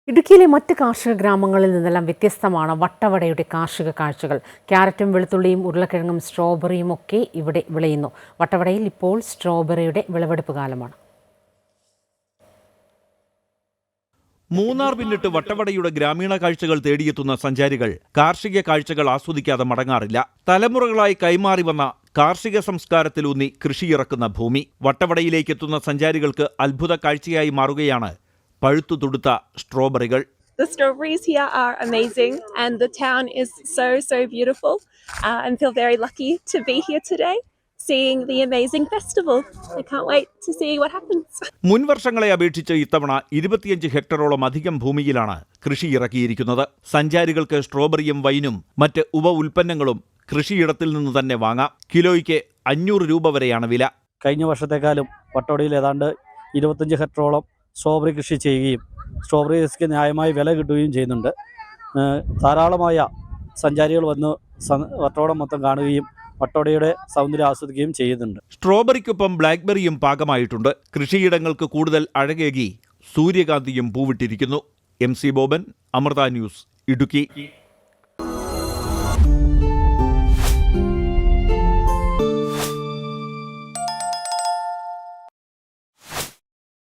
ഇടുക്കിയിലെ മറ്റ് കാർഷിക ഗ്രാമങ്ങളിൽ നിന്നെല്ലാം വ്യത്യസ്തമാണ് വട്ടവടയുടെ കാർഷിക കാഴ്ചകൾ. ക്യാരറ്റും വെളുത്തുള്ളിയും ഉരുളക്കിഴങ്ങും സ്ട്രോബെറിയും ഒക്കെ ഇവിടെ വിളയുന്നു. വട്ടവടയിൽ ഇപ്പോൾ സ്ട്രോബെറിയുടെ വിളവെടുപ്പ് കാലമാണ്. മൂന്നാർ പിന്നിട്ട് വട്ടവടയുടെ ഗ്രാമീണ കാഴ്ചകൾ തേടിയെത്തുന്ന സഞ്ചാരികൾ കാർഷിക കാഴ്ചകൾ ആസ്വദിക്കാതെ മടങ്ങാറില്ല. തലമുറകളായി കൈമാറി വന്ന കാർഷിക സംസ്കാരത്തിലൂന്നി കൃഷിയിറക്കുന്ന ഭൂമി. വട്ടവടയിലേക്ക് എത്തുന്ന സഞ്ചാരികൾക്ക് അത്ഭുത കാഴ്ചയായി മാറുകയാണ് പഴുത്തു തുടുത്ത സ്ട്രോബെറികൾ. The strawberries here are amazing and the town is so beautiful and feel very lucky to be here today seeing the amazing festival. I can't wait to see what happens. മുൻ വർഷങ്ങളെ അപേക്ഷിച്ച് ഇത്തവണ 25 ഹെക്ടറോളം അധികം ഭൂമിയിലാണ് കൃഷി ഇറക്കിയിരിക്കുന്നത്. സഞ്ചാരികൾക്ക് സ്ട്രോബെറിയും വൈനും മറ്റ് ഉപ ഉൽപ്പന്നങ്ങളും കൃഷിയിടത്തിൽ നിന്ന് തന്നെ വാങ്ങാം. കിലോയ്ക്ക് 500 രൂപ വരെയാണ് വില. കഴിഞ്ഞ വർഷത്തെക്കാളും വട്ടവടയിൽ ഏതാണ്ട് 25 ഹെക്ടറോളം സ്ട്രോബെറി കൃഷി ചെയ്യുകയും സ്ട്രോബെറിക്ക് ന്യായമായ വില കിട്ടുകയും ചെയ്യുന്നുണ്ട്. ധാരാളമായ സഞ്ചാരികൾ വന്ന് വട്ടവട മൊത്തം കാണുകയും വട്ടവടയുടെ സൗന്ദര്യം ആസ്വദിക്കുകയും ചെയ്യുന്നുണ്ട്. സ്ട്രോബെറിക്കൊപ്പം ബ്ലാക്ക്ബെറിയും പാകമായിട്ടുണ്ട്. കൃഷിയിടങ്ങൾക്ക് കൂടുതൽ അഴകേകി സൂര്യകാന്തിയും പൂവിട്ടിരിക്കുന്നു. MC Boban, Amrita news, Idukki.